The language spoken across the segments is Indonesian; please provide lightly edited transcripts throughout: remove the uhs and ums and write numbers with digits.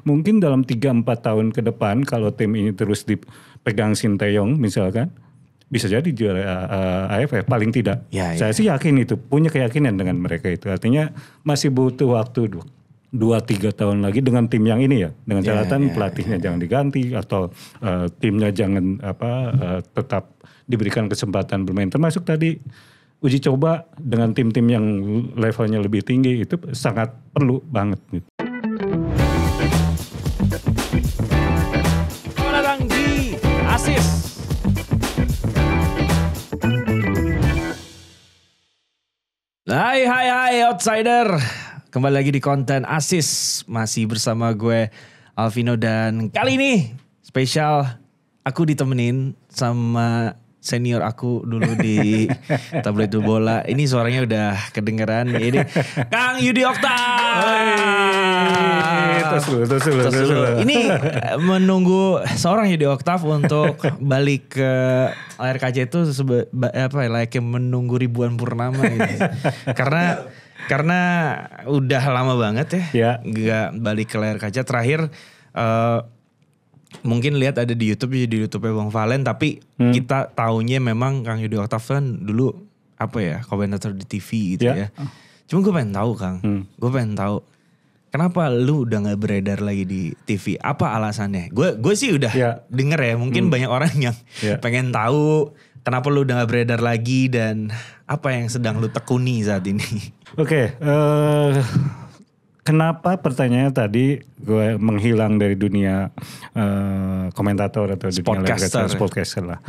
mungkin dalam 3-4 tahun ke depan kalau tim ini terus dipegang Sinteyong misalkan, bisa jadi juara AFF paling tidak. Saya sih yakin itu, punya keyakinan dengan mereka itu. Artinya masih butuh waktu 2-3 tahun lagi dengan tim yang ini ya, dengan catatan pelatihnya jangan diganti atau timnya jangan tetap diberikan kesempatan bermain. Termasuk tadi uji coba dengan tim-tim yang levelnya lebih tinggi itu sangat perlu banget gitu. Selamat datang di Asis. Hai outsider. Kembali lagi di konten Asis. Masih bersama gue Alvino dan kali ini spesial aku ditemenin sama senior aku dulu di tablet bola. Ini suaranya udah kedengeran. Ini Kang Yudi Octaf. Terus dulu. Ini menunggu seorang Yudi Octaf untuk balik ke layar kaca itu layaknya menunggu ribuan purnama gitu. Karena udah lama banget ya nggak balik ke layar kaca. Terakhir mungkin lihat ada di YouTube-nya Bang Valen, tapi kita taunya memang Kang Yudi Octaf kan dulu komentator di TV gitu ya. Cuma gue pengen tahu Kang, gue pengen tahu kenapa lu udah nggak beredar lagi di TV? Apa alasannya? Gue sih udah denger ya, mungkin banyak orang yang pengen tahu kenapa lu udah gak beredar lagi dan apa yang sedang lu tekuni saat ini? Oke, kenapa pertanyaannya tadi gue menghilang dari dunia komentator atau dunia podcaster lah.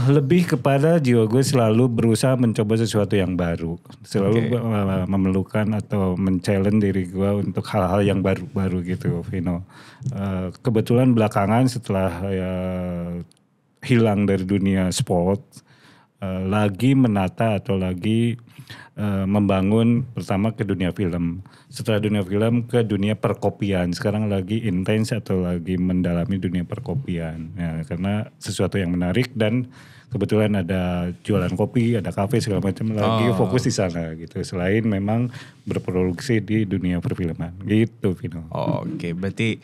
Lebih kepada jiwa gue selalu berusaha mencoba sesuatu yang baru. Selalu memerlukan atau men-challenge diri gue untuk hal-hal yang baru-baru gitu, Vino. Kebetulan belakangan setelah hilang dari dunia sport, lagi menata atau lagi membangun pertama ke dunia film. Setelah dunia film ke dunia perkopian. Sekarang lagi intens atau lagi mendalami dunia perkopian. Ya, karena sesuatu yang menarik dan kebetulan ada jualan kopi, ada kafe segala macam, lagi fokus di sana gitu. Selain memang berproduksi di dunia perfilman gitu, Vino. Oke, berarti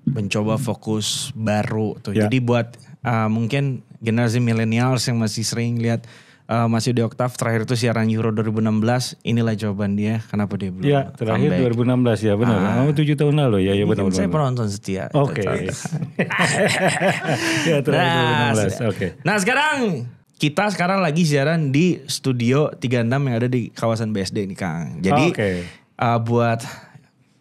mencoba fokus baru tuh. Jadi buat mungkin generasi millennials yang masih sering lihat Mas Yudi Octaf terakhir itu siaran Euro 2016, inilah jawaban dia kenapa dia belum terakhir comeback. 2016 ya benar. 7 tahun lalu ya benar. Saya penonton setia. Oke. Nah sekarang kita lagi siaran di studio 36 yang ada di kawasan BSD nih Kang. Jadi buat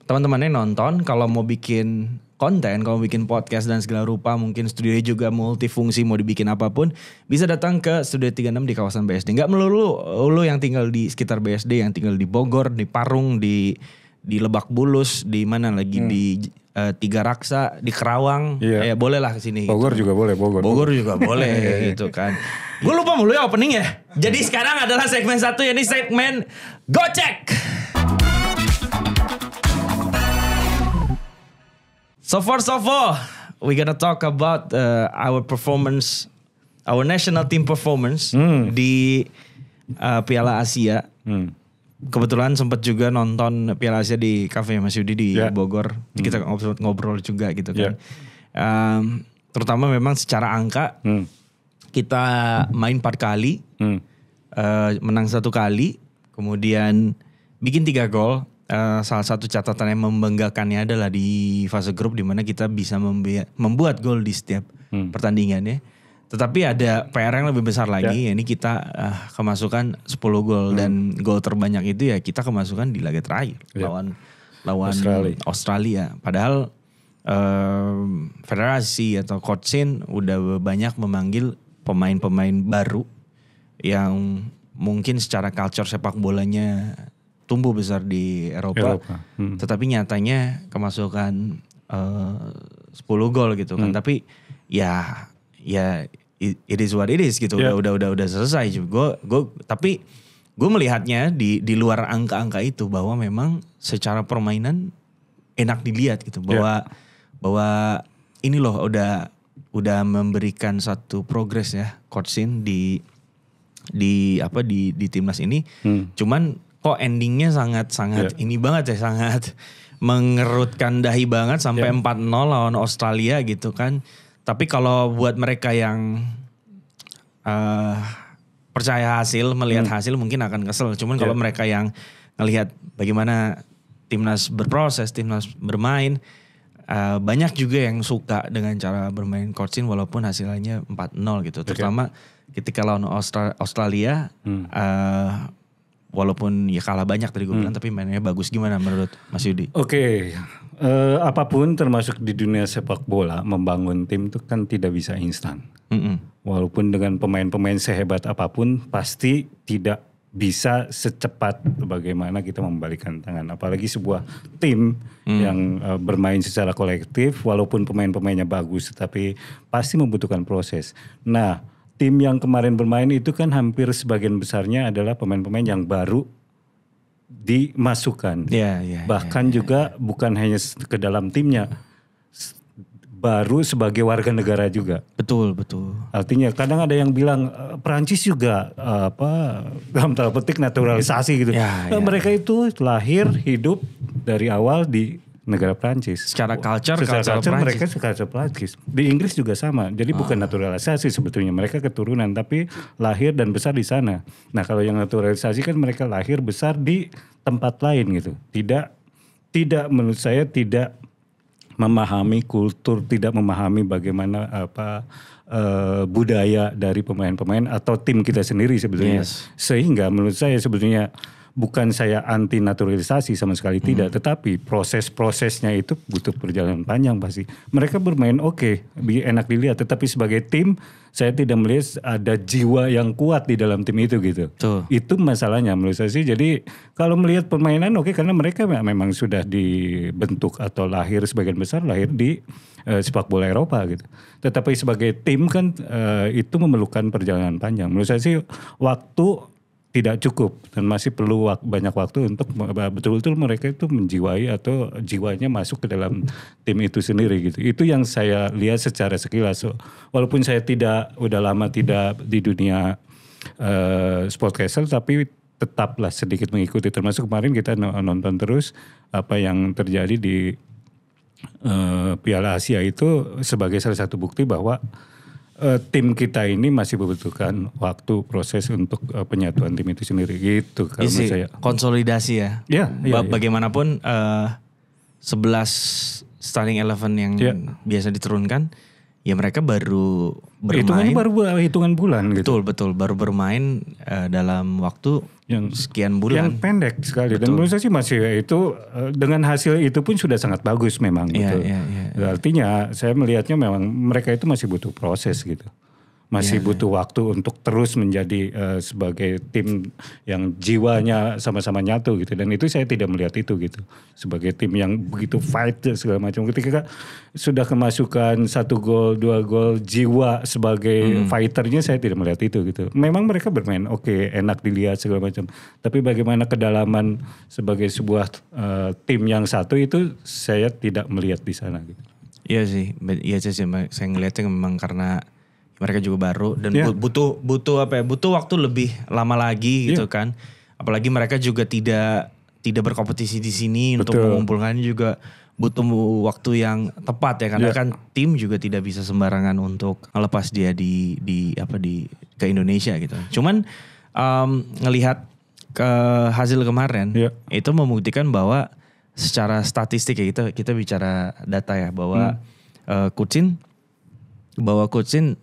teman-teman yang nonton, kalau mau bikin konten, kalau bikin podcast dan segala rupa, mungkin studionya juga multifungsi, mau dibikin apapun, bisa datang ke Studio 36 di kawasan BSD. Nggak melulu lu yang tinggal di sekitar BSD, yang tinggal di Bogor, di Parung, di Lebak Bulus, di mana lagi di Tiga Raksa, di Kerawang, ya boleh lah kesini. Bogor gitu. juga boleh, Bogor juga boleh gitu kan. Gue lupa mulu ya opening ya. Jadi sekarang adalah segmen 1, yakni segmen Gocek. So far, we gonna talk about our performance, our national team performance di Piala Asia. Kebetulan sempat juga nonton Piala Asia di cafe Mas Yudi di Bogor. Kita ngobrol juga gitu kan. Terutama memang secara angka, kita main 4 kali, menang 1 kali, kemudian bikin 3 gol. Salah satu catatan yang membanggakannya adalah di fase grup di mana kita bisa membuat gol di setiap pertandingannya. Tetapi ada PR yang lebih besar lagi, ini kita kemasukan 10 gol dan gol terbanyak itu ya kita kemasukan di laga terakhir lawan Australia. Padahal federasi atau coach Shin udah banyak memanggil pemain-pemain baru yang mungkin secara culture sepak bolanya tumbuh besar di Eropa. Tetapi nyatanya kemasukan 10 gol gitu kan. Tapi ya it is what it is gitu. Udah selesai. Tapi gue melihatnya di luar angka-angka itu bahwa memang secara permainan enak dilihat gitu. Bahwa ini loh udah memberikan satu progres ya Coach Shin di timnas ini. Cuman kok endingnya sangat ini banget ya, sangat mengerutkan dahi banget sampai 4-0 lawan Australia gitu kan. Tapi kalau buat mereka yang percaya hasil, melihat hasil mungkin akan kesel. Cuman kalau mereka yang ngelihat bagaimana timnas berproses, timnas bermain, banyak juga yang suka dengan cara bermain Coach Shin walaupun hasilnya 4-0 gitu. Terutama ketika lawan Australia, walaupun ya kalah banyak tadi gue bilang, tapi mainnya bagus. Gimana menurut Mas Yudi? Oke. Apapun termasuk di dunia sepak bola, membangun tim itu kan tidak bisa instan. Walaupun dengan pemain-pemain sehebat apapun, pasti tidak bisa secepat bagaimana kita membalikan tangan. Apalagi sebuah tim yang bermain secara kolektif, walaupun pemain-pemainnya bagus, tapi pasti membutuhkan proses. Nah, tim yang kemarin bermain itu kan hampir sebagian besarnya adalah pemain-pemain yang baru dimasukkan. Bahkan juga bukan hanya ke dalam timnya, baru sebagai warga negara juga. Betul. Artinya kadang ada yang bilang Perancis juga dalam tanda petik naturalisasi gitu. Mereka itu lahir hidup dari awal di negara Perancis. Secara culture mereka culture Perancis. Di Inggris juga sama. Jadi bukan naturalisasi sebetulnya. Mereka keturunan tapi lahir dan besar di sana. Nah, kalau yang naturalisasi kan mereka lahir besar di tempat lain gitu. Tidak menurut saya tidak memahami kultur, tidak memahami bagaimana budaya dari pemain-pemain atau tim kita sendiri sebetulnya. Sehingga menurut saya sebetulnya bukan saya anti naturalisasi sama sekali tidak, tetapi proses-prosesnya itu butuh perjalanan panjang pasti. Mereka bermain oke, enak dilihat, tetapi sebagai tim saya tidak melihat ada jiwa yang kuat di dalam tim itu gitu. Itu masalahnya menurut saya sih. Jadi kalau melihat permainan oke, karena mereka memang sudah dibentuk atau lahir sebagian besar lahir di sepak bola Eropa gitu. Tetapi sebagai tim kan itu memerlukan perjalanan panjang. Menurut saya sih waktu tidak cukup dan masih perlu banyak waktu untuk betul-betul mereka itu menjiwai atau jiwanya masuk ke dalam tim itu sendiri gitu. Itu yang saya lihat secara sekilas. Walaupun saya udah lama tidak di dunia sportcaster, tapi tetaplah sedikit mengikuti. Termasuk kemarin kita nonton terus apa yang terjadi di Piala Asia itu sebagai salah satu bukti bahwa tim kita ini masih membutuhkan waktu proses untuk penyatuan tim itu sendiri gitu kalau menurut saya. Konsolidasi ya. Bagaimanapun 11 starting 11 yang biasa diturunkan ya mereka baru bermain. Hitungan bulan gitu. Betul. Baru bermain dalam waktu yang sekian bulan. Yang pendek sekali. Betul. Dan menurut saya sih masih itu dengan hasil itu pun sudah sangat bagus memang. Betul. Artinya saya melihatnya memang mereka itu masih butuh proses gitu. Masih butuh waktu untuk terus menjadi sebagai tim yang jiwanya sama-sama nyatu gitu. Dan itu saya tidak melihat itu gitu. Sebagai tim yang begitu fight segala macam. Ketika sudah kemasukan 1 gol, 2 gol, jiwa sebagai fighternya saya tidak melihat itu gitu. Memang mereka bermain oke, enak dilihat segala macam. Tapi bagaimana kedalaman sebagai sebuah tim yang satu itu saya tidak melihat di sana gitu. Iya sih, saya ngelihatnya memang karena mereka juga baru dan butuh waktu lebih lama lagi gitu kan. Apalagi mereka juga tidak berkompetisi di sini. Untuk mengumpulkannya juga butuh waktu yang tepat ya, karena kan tim juga tidak bisa sembarangan untuk ngelepas dia ke Indonesia gitu. Cuman ngelihat ke hasil kemarin itu membuktikan bahwa secara statistik ya, kita bicara data ya, bahwa Coach Shin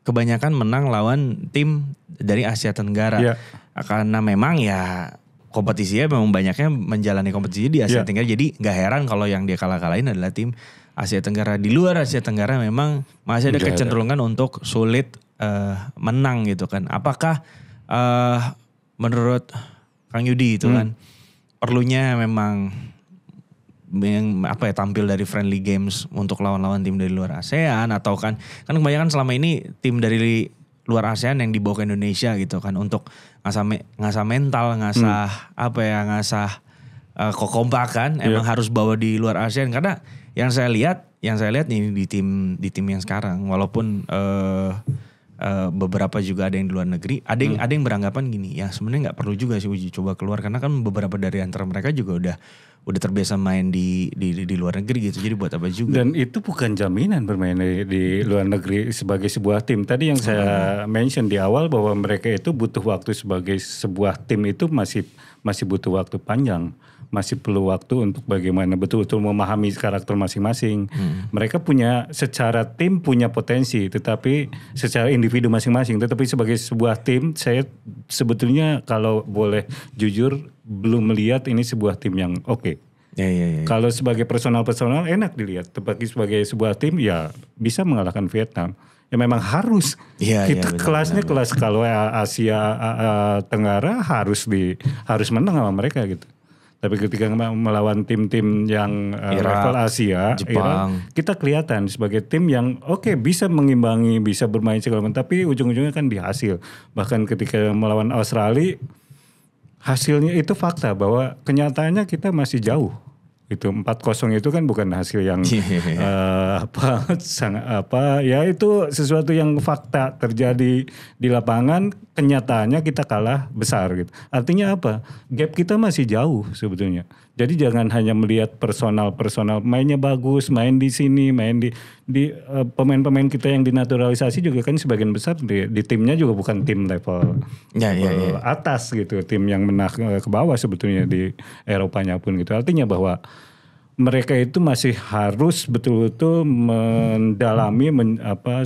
kebanyakan menang lawan tim dari Asia Tenggara. Karena memang ya kompetisinya memang banyaknya menjalani kompetisi di Asia Tenggara. Jadi gak heran kalau yang dia kalah-kalahin adalah tim Asia Tenggara. Di luar Asia Tenggara memang masih ada kecenderungan untuk sulit menang gitu kan. Apakah menurut Kang Yudi itu kan perlunya memang yang tampil dari friendly games untuk lawan-lawan tim dari luar ASEAN, atau kan kebanyakan selama ini tim dari luar ASEAN yang dibawa ke Indonesia gitu kan untuk ngasah mental, ngasah kekompakan, emang harus bawa di luar ASEAN. Karena yang saya lihat nih di tim yang sekarang, walaupun beberapa juga ada yang di luar negeri. Ada yang beranggapan gini, ya sebenarnya nggak perlu juga sih uji coba keluar karena kan beberapa dari antara mereka juga udah terbiasa main di luar negeri gitu. Jadi buat apa juga? Dan itu bukan jaminan bermain di luar negeri sebagai sebuah tim. Tadi yang saya mention di awal bahwa mereka itu butuh waktu sebagai sebuah tim itu masih butuh waktu panjang. Masih perlu waktu untuk bagaimana betul-betul memahami karakter masing-masing. Mereka secara tim punya potensi, tetapi secara individu masing-masing. Tetapi sebagai sebuah tim, saya sebetulnya kalau boleh jujur belum melihat ini sebuah tim yang oke. Ya. Kalau sebagai personal enak dilihat, tapi sebagai sebuah tim ya bisa mengalahkan Vietnam. Ya memang harus. Kelasnya kelas kalau Asia Tenggara harus menang sama mereka gitu. Tapi ketika melawan tim-tim yang level Asia, Jepang, kita kelihatan sebagai tim yang bisa mengimbangi, bisa bermain segala macam, tapi ujung-ujungnya kan di hasil. Bahkan ketika melawan Australia, hasilnya itu fakta bahwa kenyataannya kita masih jauh. Itu 4-0 itu kan bukan hasil yang ya itu sesuatu yang fakta terjadi di lapangan, kenyataannya kita kalah besar gitu. Artinya apa? Gap kita masih jauh sebetulnya. Jadi jangan hanya melihat personal mainnya bagus, main di sini, main di pemain-pemain kita yang dinaturalisasi juga kan sebagian besar di timnya juga bukan tim level atas gitu, tim yang menang ke bawah sebetulnya di Eropanya pun gitu. Artinya bahwa mereka itu masih harus betul-betul mendalami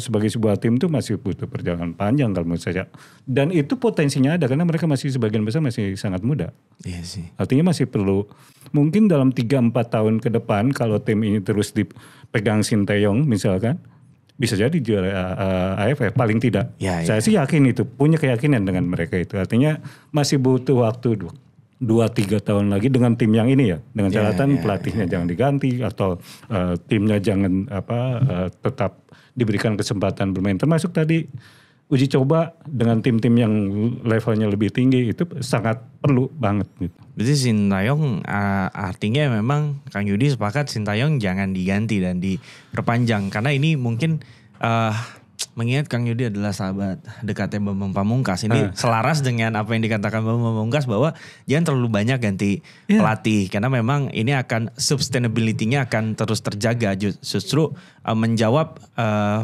sebagai sebuah tim itu masih butuh perjalanan panjang kalau menurut saya. Dan itu potensinya ada karena mereka masih sebagian besar masih sangat muda. Iya sih. Artinya masih perlu mungkin dalam 3-4 tahun ke depan kalau tim ini terus dipegang Sinteyong misalkan bisa jadi juara AFF paling tidak. Saya sih yakin itu, punya keyakinan dengan mereka itu. Artinya masih butuh waktu 2-3 tahun lagi dengan tim yang ini ya, dengan catatan pelatihnya jangan diganti atau timnya jangan tetap diberikan kesempatan bermain. Termasuk tadi uji coba dengan tim-tim yang levelnya lebih tinggi itu sangat perlu banget gitu. Berarti Sintayong artinya memang Kang Yudi sepakat Sintayong jangan diganti dan diperpanjang karena ini mungkin mengingat Kang Yudi adalah sahabat dekatnya Bambang Pamungkas. Ini selaras dengan apa yang dikatakan Bambang Pamungkas bahwa jangan terlalu banyak ganti pelatih. Karena memang ini akan sustainability-nya akan terus terjaga. Justru menjawab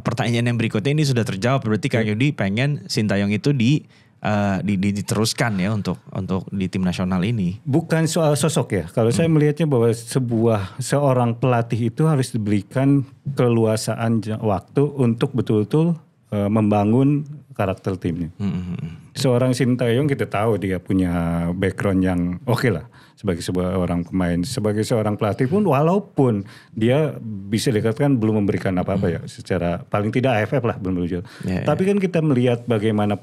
pertanyaan yang berikutnya ini sudah terjawab. Berarti Kang Yudi pengen Sintayong itu diteruskan ya untuk di tim nasional ini. Bukan soal sosok ya. Kalau saya melihatnya bahwa seorang pelatih itu harus diberikan keleluasaan waktu untuk betul-betul membangun karakter timnya. Seorang Sintayong kita tahu dia punya background yang oke lah sebagai sebuah orang pemain, sebagai seorang pelatih pun walaupun dia bisa dikatakan belum memberikan apa-apa ya secara paling tidak AFF lah belum muncul. Tapi kan kita melihat bagaimana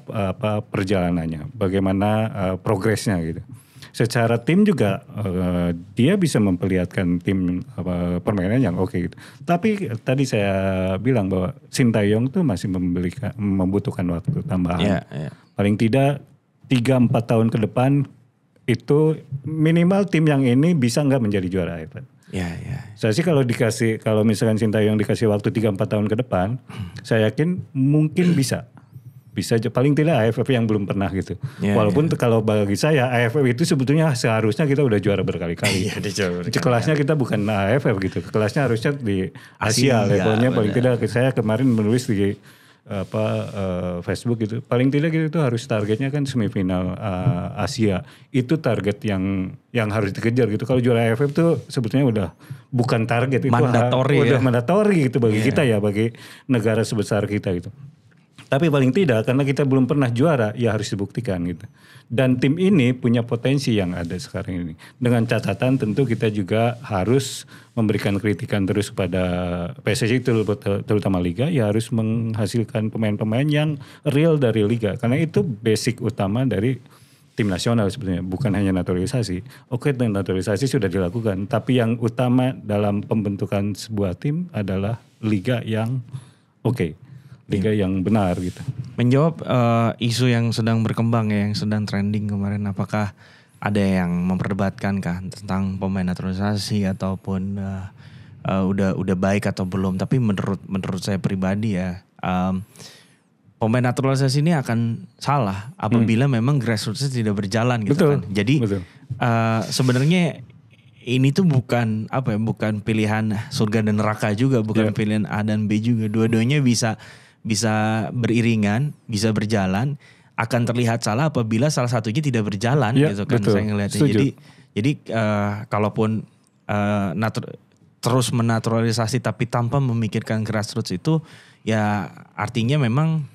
perjalanannya, bagaimana progresnya gitu. Secara tim juga dia bisa memperlihatkan tim permainan yang oke gitu. Tapi tadi saya bilang bahwa Sintayong tuh masih membutuhkan waktu tambahan. Paling tidak 3-4 tahun ke depan itu minimal tim yang ini bisa nggak menjadi juara AFF. Saya sih kalau misalkan Sintayong dikasih waktu 3-4 tahun ke depan, saya yakin mungkin bisa paling tidak AFF yang belum pernah gitu. Walaupun kalau bagi saya AFF itu sebetulnya seharusnya kita udah juara berkali-kali. Kelasnya kita bukan AFF gitu. Kelasnya harusnya di Asia levelnya paling tidak. Saya kemarin menulis di Facebook gitu. Paling tidak gitu harus targetnya kan semifinal Asia. Itu target yang harus dikejar gitu. Kalau juara AFF itu sebetulnya udah bukan target, itu udah mandatori gitu bagi kita ya, bagi negara sebesar kita gitu. Tapi paling tidak karena kita belum pernah juara ya harus dibuktikan gitu. Dan tim ini punya potensi yang ada sekarang ini. Dengan catatan tentu kita juga harus memberikan kritikan terus kepada PSSI terutama Liga. Ya harus menghasilkan pemain-pemain yang real dari Liga. Karena itu basic utama dari tim nasional sebetulnya. Bukan hanya naturalisasi. Oke, naturalisasi sudah dilakukan. Tapi yang utama dalam pembentukan sebuah tim adalah Liga yang oke. Liga yang benar gitu. Menjawab isu yang sedang berkembang ya, yang sedang trending kemarin, apakah ada yang memperdebatkan kah tentang pemain naturalisasi ataupun udah baik atau belum? Tapi menurut saya pribadi ya, pemain naturalisasi ini akan salah apabila memang grassrootsnya tidak berjalan gitu kan. Jadi sebenarnya ini tuh bukan bukan pilihan surga dan neraka juga, bukan pilihan A dan B juga. Dua-duanya bisa beriringan, bisa berjalan. Akan terlihat salah apabila salah satunya tidak berjalan gitu kan. Saya ngelihatnya. Jadi kalaupun terus menaturalisasi tapi tanpa memikirkan grassroots itu, ya artinya memang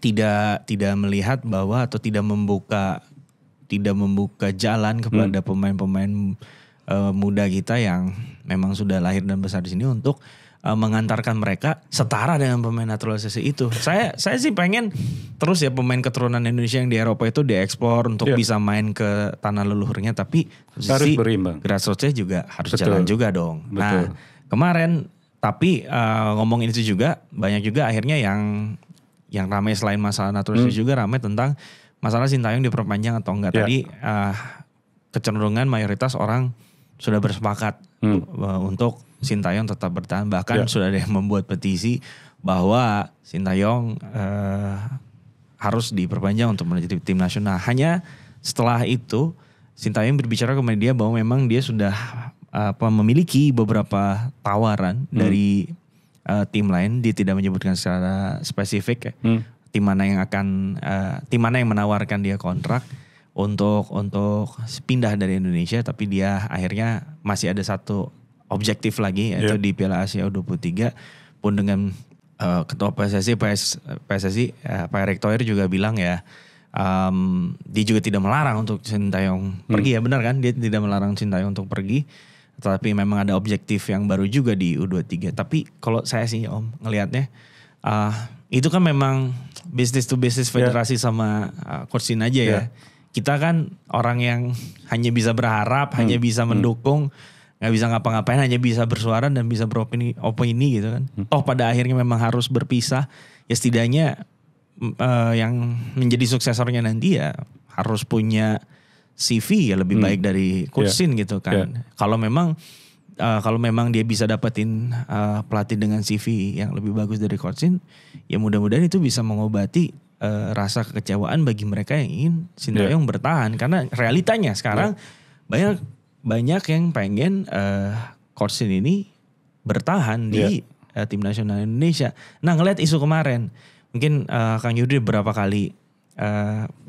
tidak melihat bahwa atau tidak membuka jalan kepada pemain-pemain muda kita yang memang sudah lahir dan besar di sini untuk mengantarkan mereka setara dengan pemain naturalisasi itu. Saya sih pengen terus ya pemain keturunan Indonesia yang di Eropa itu diekspor untuk bisa main ke tanah leluhurnya, tapi harus berimbang. Grassrootsnya juga harus jalan juga dong. Nah, kemarin tapi ngomongin itu juga banyak juga akhirnya yang ramai selain masalah naturalisasi juga ramai tentang masalah Sintayong diperpanjang atau enggak. Tadi kecenderungan mayoritas orang sudah bersepakat untuk Sintayong tetap bertahan. Bahkan sudah ada yang membuat petisi bahwa Sintayong harus diperpanjang untuk menjadi tim nasional. Hanya setelah itu Sintayong berbicara ke media bahwa memang dia sudah memiliki beberapa tawaran dari tim lain. Dia tidak menyebutkan secara spesifik tim mana yang menawarkan dia kontrak untuk pindah dari Indonesia, tapi dia akhirnya masih ada satu objektif lagi yaitu di Piala Asia U23 pun dengan ketua PSSI Pak Erick Thohir juga bilang dia juga tidak melarang untuk Sintayong pergi, ya benar kan, dia tidak melarang Sintayong untuk pergi, tapi memang ada objektif yang baru juga di U23. Tapi kalau saya sih ngelihatnya itu kan memang business to business federasi sama Coach Sin aja ya. Kita kan orang yang hanya bisa berharap, hanya bisa mendukung, nggak bisa ngapa-ngapain, hanya bisa bersuara dan bisa beropini gitu kan. Toh pada akhirnya memang harus berpisah. Ya setidaknya yang menjadi suksesornya nanti ya harus punya CV ya lebih baik dari Coach Sin gitu kan. Kalau memang dia bisa dapetin pelatih dengan CV yang lebih bagus dari Coach Sin, ya mudah-mudahan itu bisa mengobati rasa kekecewaan bagi mereka yang ingin Sintayong bertahan. Karena realitanya sekarang banyak yang pengen Coach Sin ini bertahan di tim nasional Indonesia. Nah, ngeliat isu kemarin, mungkin Kang Yudi berapa kali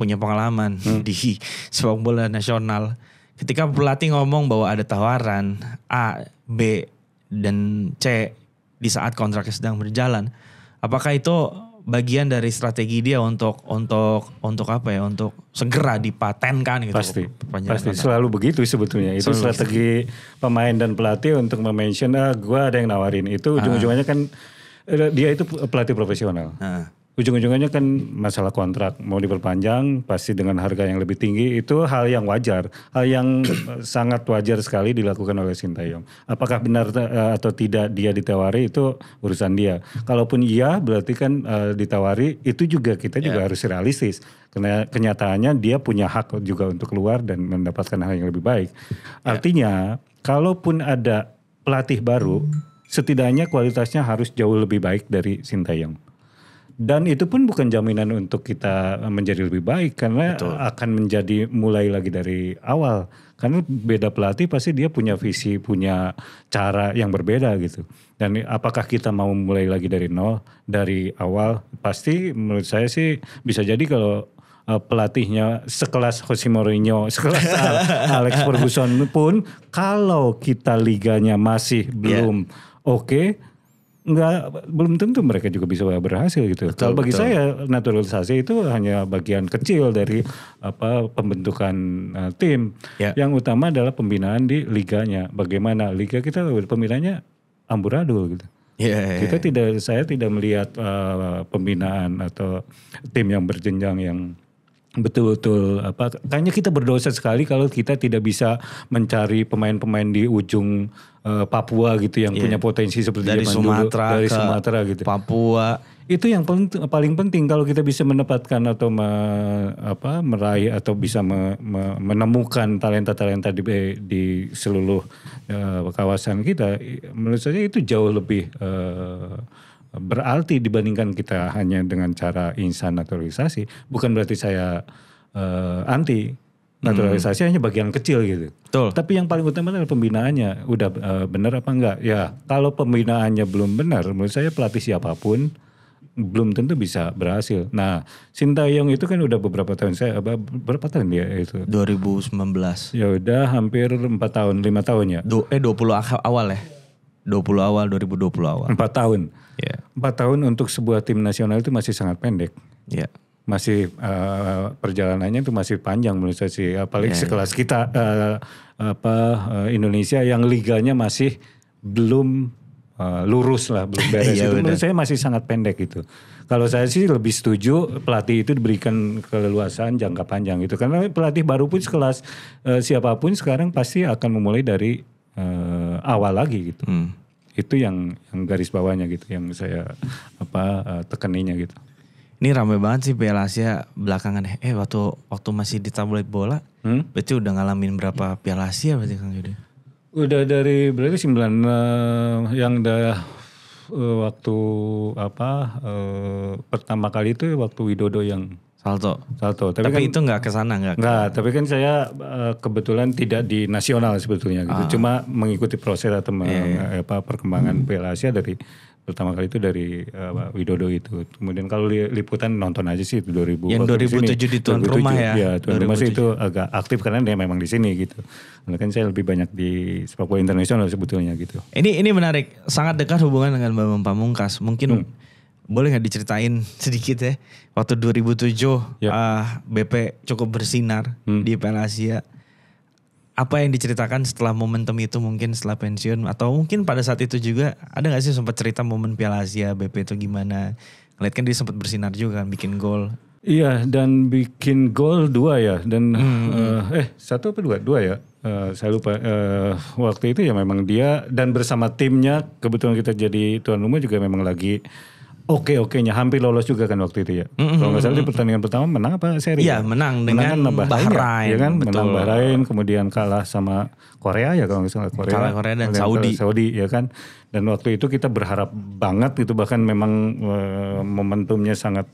punya pengalaman di sepak bola nasional. Ketika pelatih ngomong bahwa ada tawaran A, B, dan C di saat kontraknya sedang berjalan, apakah itu bagian dari strategi dia untuk segera dipatenkan gitu? Pasti selalu begitu sebetulnya. Itu strategi pemain dan pelatih untuk mention gue ada yang nawarin itu. Ujung-ujungnya kan dia itu pelatih profesional. Ujung-ujungnya kan masalah kontrak mau diperpanjang pasti dengan harga yang lebih tinggi, itu hal yang wajar, hal yang sangat wajar sekali dilakukan oleh Sintayong. Apakah benar atau tidak dia ditawari itu urusan dia. Kalaupun iya berarti kan ditawari, itu juga kita juga harus realistis. Karena kenyataannya dia punya hak juga untuk keluar dan mendapatkan hal yang lebih baik. Artinya kalaupun ada pelatih baru, setidaknya kualitasnya harus jauh lebih baik dari Sintayong. Dan itu pun bukan jaminan untuk kita menjadi lebih baik, karena akan menjadi mulai lagi dari awal. Karena beda pelatih pasti dia punya visi, punya cara yang berbeda gitu. Dan apakah kita mau mulai lagi dari nol, dari awal? Pasti menurut saya sih bisa jadi kalau pelatihnya sekelas Jose Mourinho, sekelas Alex Ferguson pun, kalau kita liganya masih belum oke, belum tentu mereka juga bisa berhasil gitu. Kalau bagi saya naturalisasi itu hanya bagian kecil dari pembentukan tim. Yang utama adalah pembinaan di liganya. Bagaimana liga kita pembinaannya amburadul gitu. Saya tidak melihat pembinaan atau tim yang berjenjang yang betul-betul kayaknya kita berdosa sekali kalau kita tidak bisa mencari pemain-pemain di ujung Papua gitu yang punya potensi seperti dari Sumatera dari Sumatera gitu. Papua. Itu yang paling penting kalau kita bisa mendapatkan atau meraih atau bisa menemukan talenta-talenta di seluruh kawasan kita. Menurut saya itu jauh lebih berarti dibandingkan kita hanya dengan cara instan naturalisasi. Bukan berarti saya anti naturalisasi, hanya bagian kecil gitu. Betul. Tapi yang paling utama adalah pembinaannya. Udah benar apa enggak? Ya kalau pembinaannya belum benar, menurut saya pelatih siapapun belum tentu bisa berhasil. Nah, Sintayong itu kan udah beberapa tahun, berapa tahun dia itu? 2019. Ya udah hampir 4 tahun, 5 tahun ya. 20 awal ya. 20 awal 2020 awal. 4 tahun. Ya. 4 tahun untuk sebuah tim nasional itu masih sangat pendek. Ya. Masih perjalanannya itu masih panjang menurut saya sih. Apalagi sekelas kita Indonesia yang liganya masih belum lurus lah, belum beres. Itu menurut saya masih sangat pendek gitu. Kalau saya sih lebih setuju pelatih itu diberikan keleluasaan jangka panjang gitu. Karena pelatih baru pun sekelas siapapun sekarang pasti akan memulai dari awal lagi gitu. Itu yang garis bawahnya gitu, yang saya tekaninya gitu. Ini ramai banget sih Piala Asia belakangan. Waktu masih di tabloid bola, berarti udah ngalamin berapa Piala Asia berarti Kang Yudi? Udah dari berarti 9 yang udah waktu pertama kali itu waktu Widodo yang Salto. Tapi kan, itu nggak kesana nggak? Tapi kan saya kebetulan tidak di nasional sebetulnya gitu. Cuma mengikuti proses atau perkembangan Piala Asia dari pertama kali itu dari Widodo itu. Kemudian kalau liputan nonton aja sih itu 2000. Yang 2007 di tuan rumah ya. Ya tuan rumah sih itu agak aktif karena dia memang di sini gitu. Karena kan saya lebih banyak di sepak bola internasional sebetulnya gitu. Ini menarik, sangat dekat hubungan dengan Bambang Pamungkas. Mungkin boleh nggak diceritain sedikit ya, waktu 2007 BP cukup bersinar di Piala Asia. Apa yang diceritakan setelah momentum itu, mungkin setelah pensiun atau mungkin pada saat itu juga ada nggak sih sempat cerita momen Piala Asia BP itu gimana? Ngeliat kan dia sempat bersinar juga kan, bikin gol. Iya, dan bikin gol 2 ya, dan 1 apa 2 ya. Saya lupa. Waktu itu ya memang dia dan bersama timnya, kebetulan kita jadi tuan rumah juga memang lagi oke-nya, hampir lolos juga kan waktu itu ya. Kalau nggak salah di pertandingan pertama menang apa seri? Iya, menang dengan Bahrain. Ya kan, menang Bahrain, kemudian kalah sama Korea ya kalau nggak salah. Kalah Korea dan Saudi ya kan. Dan waktu itu kita berharap banget itu, bahkan memang momentumnya sangat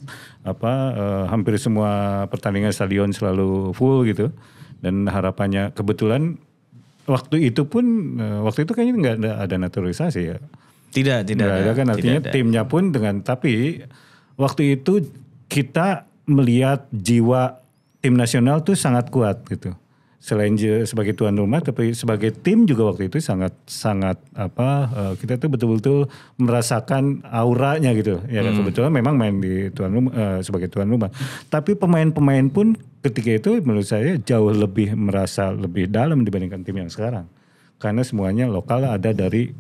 hampir semua pertandingan stadion selalu full gitu. Dan harapannya kebetulan waktu itu kayaknya nggak ada naturalisasi ya. Tidak ada kan, artinya timnya pun tapi waktu itu kita melihat jiwa tim nasional tuh sangat kuat gitu. Selain sebagai tuan rumah, tapi sebagai tim juga waktu itu sangat kita tuh betul-betul merasakan auranya gitu. Ya kebetulan memang main di tuan rumah sebagai tuan rumah. Tapi pemain-pemain pun ketika itu menurut saya jauh lebih merasa lebih dalam dibandingkan tim yang sekarang. Karena semuanya lokal, ada dari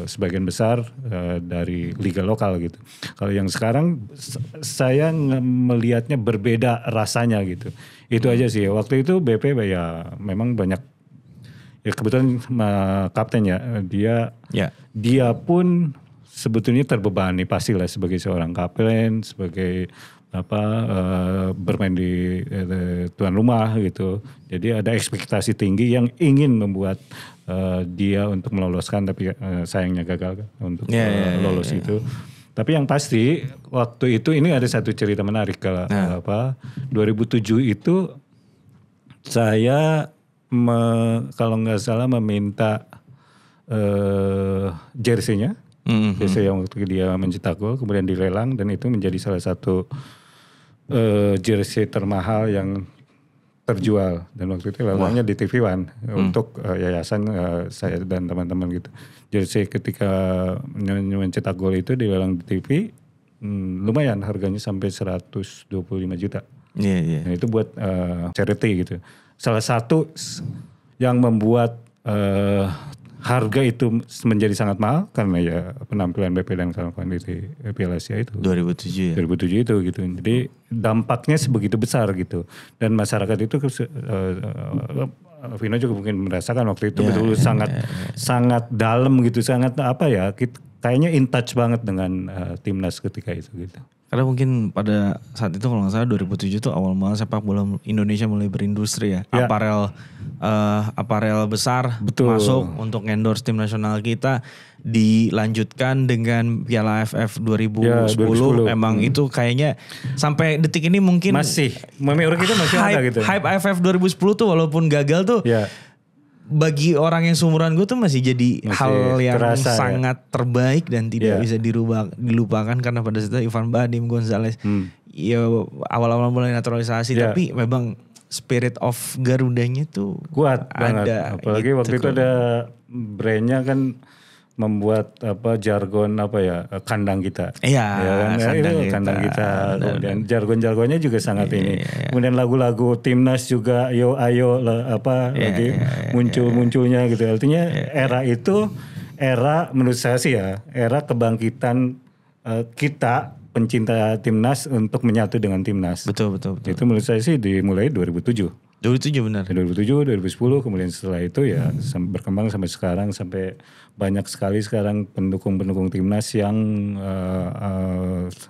sebagian besar dari liga lokal gitu. Kalau yang sekarang saya melihatnya berbeda rasanya gitu. Itu aja sih. Waktu itu BP ya memang banyak, ya kebetulan kapten ya, dia pun sebetulnya terbebani pastilah sebagai seorang kapten, sebagai bermain di tuan rumah gitu. Jadi ada ekspektasi tinggi yang ingin membuat dia untuk meloloskan, tapi sayangnya gagal untuk lolos itu. Tapi yang pasti waktu itu ini ada satu cerita menarik kalau 2007 itu saya kalau nggak salah meminta jersey-nya. Jersey yang waktu dia mencetak gol kemudian dilelang, dan itu menjadi salah satu jersey termahal yang terjual, dan waktu itu lelangnya di TV One untuk yayasan saya dan teman-teman gitu. Jersey ketika mencetak gol itu dilelang di TV, lumayan harganya sampai 125 juta. Nah, itu buat charity gitu. Salah satu yang membuat harga itu menjadi sangat mahal karena ya penampilan BP dan kawan-kawan di Piala Asia itu. 2007 ya? 2007 itu gitu. Jadi dampaknya sebegitu besar gitu. Dan masyarakat itu, Vino juga mungkin merasakan waktu itu betul sangat dalam gitu. Sangat kayaknya in touch banget dengan timnas ketika itu gitu. Karena mungkin pada saat itu kalau nggak salah 2007 tuh awal mula sepak bola Indonesia mulai berindustri ya. Aparel besar masuk untuk endorse tim nasional kita. dilanjutkan dengan Piala AFF 2010, emang itu kayaknya sampai detik ini mungkin masih memori kita masih ada gitu. Hype AFF 2010 tuh walaupun gagal tuh bagi orang yang seumuran gue tuh masih jadi hal yang sangat terbaik dan tidak bisa dilupakan karena pada saat itu Ivan Badim, Gonzalez ya awal-awal mulai naturalisasi tapi memang spirit of Garudanya tuh kuat banget. Ada apalagi gitu waktu itu ada brandnya kan membuat jargon kandang kita. Iya, kan? Kandang kita. Kemudian jargon-jargonnya juga sangat ini. Kemudian lagu-lagu timnas juga ayo lagi muncul-munculnya gitu. Artinya era itu era menurut saya sih era kebangkitan kita pencinta timnas untuk menyatu dengan timnas. Betul. Itu menurut saya sih dimulai 2007. 2007 benar. 2007, 2010 kemudian setelah itu berkembang sampai sekarang sampai banyak sekali sekarang pendukung-pendukung timnas yang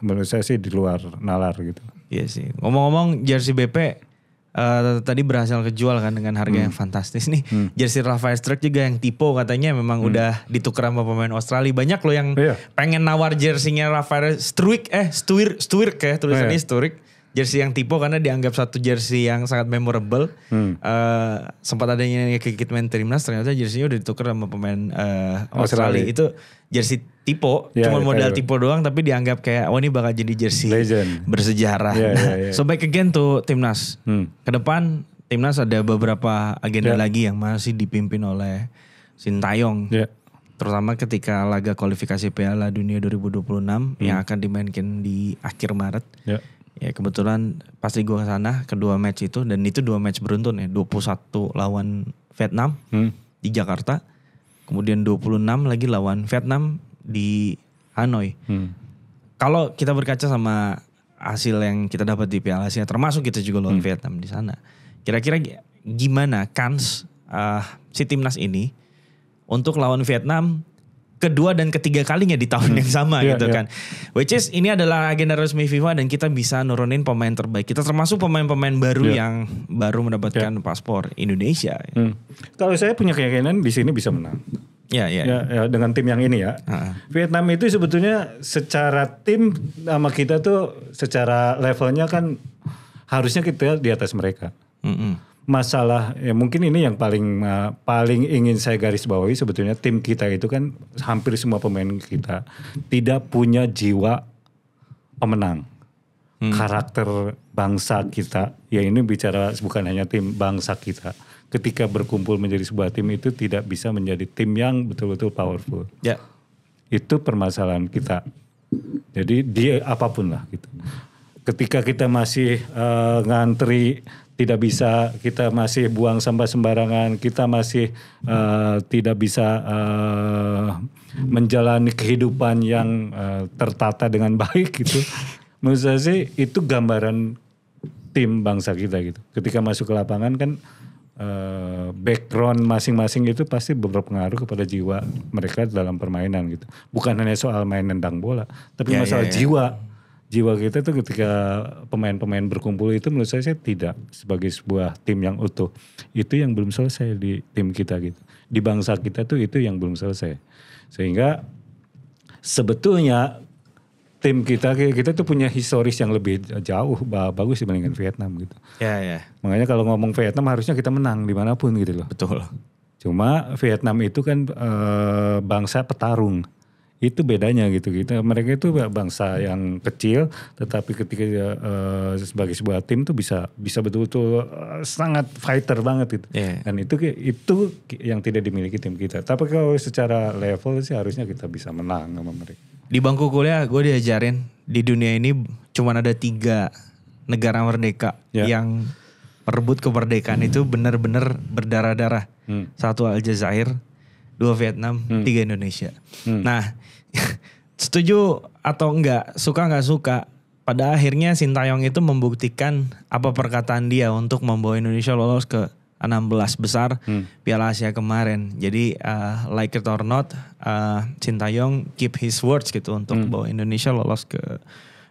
menurut saya sih di luar nalar gitu. Iya sih. Ngomong-ngomong jersey BP tadi berhasil kejual kan dengan harga yang fantastis nih. Jersey Rafael Struijk juga yang Tipo katanya memang udah ditukar sama pemain Australia. Banyak loh yang pengen nawar jersey-nya Rafael Struijk Stuirk ya tulisannya Stuirk. Jersey yang Tipo karena dianggap satu jersey yang sangat memorable. Sempat adanya kekitmen timnas ternyata jersey-nya udah ditukar sama pemain Australia. Itu jersey Tipo, cuma modal Tipo doang tapi dianggap kayak ini bakal jadi jersey legend, bersejarah. So back again tuh timnas. Ke depan timnas ada beberapa agenda lagi yang masih dipimpin oleh Sintayong. Terutama ketika laga kualifikasi Piala Dunia 2026 yang akan dimainkan di akhir Maret. Ya kebetulan pasti gue kesana kedua match itu dan itu 2 match beruntun ya 21 lawan Vietnam di Jakarta kemudian 26 lagi lawan Vietnam di Hanoi. Kalau kita berkaca sama hasil yang kita dapat di Piala Asia termasuk kita juga lawan Vietnam di sana. Kira-kira gimana kans si timnas ini untuk lawan Vietnam kedua dan ketiga kalinya di tahun yang sama gitu kan. Which is ini adalah agenda resmi FIFA dan kita bisa nurunin pemain terbaik. Kita termasuk pemain-pemain baru yang baru mendapatkan paspor Indonesia. Kalau saya punya keyakinan di sini bisa menang. Ya, dengan tim yang ini ya. Vietnam itu sebetulnya secara tim sama kita tuh secara levelnya kan harusnya kita di atas mereka. Masalah ya mungkin ini yang paling ingin saya garis bawahi sebetulnya tim kita itu kan hampir semua pemain kita tidak punya jiwa pemenang. Karakter bangsa kita ya ini bicara bukan hanya tim bangsa kita. Ketika berkumpul menjadi sebuah tim itu tidak bisa menjadi tim yang betul-betul powerful. Itu permasalahan kita. Jadi dia apapun lah gitu. Ketika kita masih ngantri tidak bisa, kita masih buang sampah sembarangan, kita masih tidak bisa menjalani kehidupan yang tertata dengan baik gitu. Menurut saya sih itu gambaran tim bangsa kita gitu. Ketika masuk ke lapangan kan background masing-masing itu pasti berpengaruh kepada jiwa mereka dalam permainan gitu. Bukan hanya soal main nendang bola, tapi masalah jiwa. Jiwa kita tuh ketika pemain-pemain berkumpul itu menurut saya tidak sebagai sebuah tim yang utuh. Itu yang belum selesai di tim kita gitu. Di bangsa kita tuh itu yang belum selesai. Sehingga sebetulnya tim kita tuh punya historis yang lebih jauh bagus dibandingkan Vietnam gitu. Makanya kalau ngomong Vietnam harusnya kita menang dimanapun gitu loh. Betul. Cuma Vietnam itu kan bangsa petarung. Itu bedanya gitu. Mereka itu bangsa yang kecil, tetapi ketika sebagai sebuah tim tuh bisa betul-betul sangat fighter banget gitu. Dan itu yang tidak dimiliki tim kita. Tapi kalau secara level sih harusnya kita bisa menang sama mereka. Di bangku kuliah gue diajarin di dunia ini cuma ada 3 negara merdeka yang merebut kemerdekaan itu benar-benar berdarah-darah. 1 Aljazair, 2 Vietnam, 3 Indonesia. Nah, setuju atau enggak, suka nggak suka, pada akhirnya Sintayong itu membuktikan apa perkataan dia untuk membawa Indonesia lolos ke 16 besar Piala Asia kemarin. Jadi like it or not, Sintayong keep his words gitu untuk bawa Indonesia lolos ke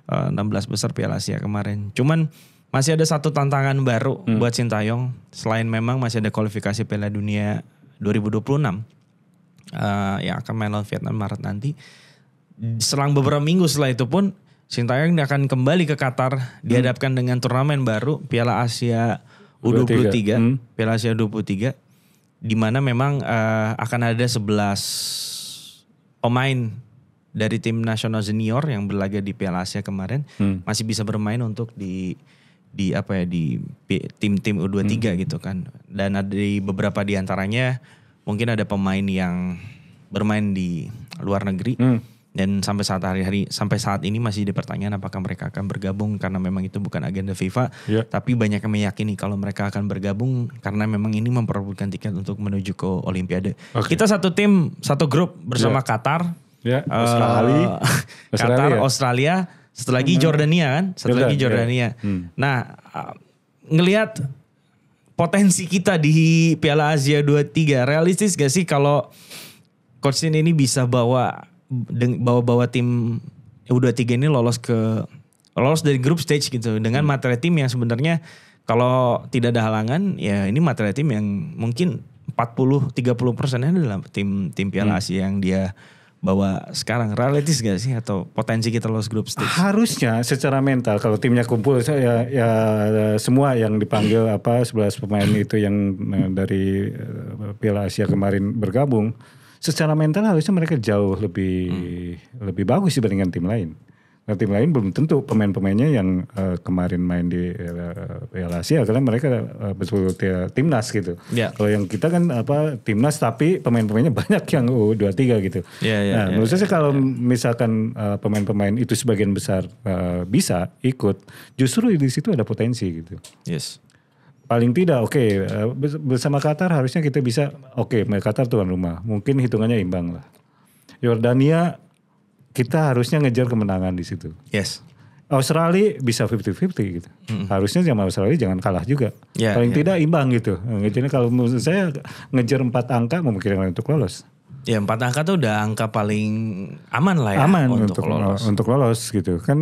16 besar Piala Asia kemarin. Cuman masih ada satu tantangan baru buat Sintayong, selain memang masih ada kualifikasi Piala Dunia 2026. yang akan main lawan Vietnam Maret nanti. Selang beberapa minggu setelah itu pun Sintayong akan kembali ke Qatar dihadapkan dengan turnamen baru Piala Asia U23, Piala Asia U23 di mana memang akan ada 11 pemain dari tim nasional senior yang berlaga di Piala Asia kemarin masih bisa bermain untuk di tim-tim U23 gitu kan. Dan ada beberapa di antaranya mungkin ada pemain yang bermain di luar negeri. Dan sampai saat ini masih dipertanyakan apakah mereka akan bergabung karena memang itu bukan agenda FIFA. Tapi banyak yang meyakini kalau mereka akan bergabung karena memang ini memperebutkan tiket untuk menuju ke Olimpiade. Kita satu tim, satu grup bersama Qatar, Qatar, Australia, satu lagi Jordania kan, Jordania. Nah, ngelihat potensi kita di Piala Asia 23, realistis gak sih kalau Coach Tin ini bisa bawa tim U23 ini lolos dari group stage gitu dengan materi tim yang sebenarnya kalau tidak ada halangan ya ini materi tim yang mungkin 40-30% adalah tim Piala Asia yang dia bawa sekarang. Realistis gak sih atau potensi kita lolos group stage? Harusnya secara mental kalau timnya kumpul ya semua yang dipanggil 11 pemain itu yang dari Piala Asia kemarin bergabung. Secara mental harusnya mereka jauh lebih bagus dibandingkan tim lain. Nah, tim lain belum tentu pemain-pemainnya yang kemarin main di Piala Asia karena mereka betul timnas gitu. Kalau yang kita kan timnas tapi pemain-pemainnya banyak yang U23 gitu. Menurut saya kalau misalkan pemain-pemain itu sebagian besar bisa ikut, justru di situ ada potensi gitu. Paling tidak bersama Qatar harusnya kita bisa Qatar tuan rumah. Mungkin hitungannya imbang lah. Yordania kita harusnya ngejar kemenangan di situ. Australia bisa 50-50 gitu. Harusnya sama Australia jangan kalah juga. Paling tidak imbang gitu. Jadi kalau menurut saya ngejar 4 angka memungkinkan untuk lolos. 4 angka tuh udah angka paling aman lah ya. Aman untuk lolos gitu. Kan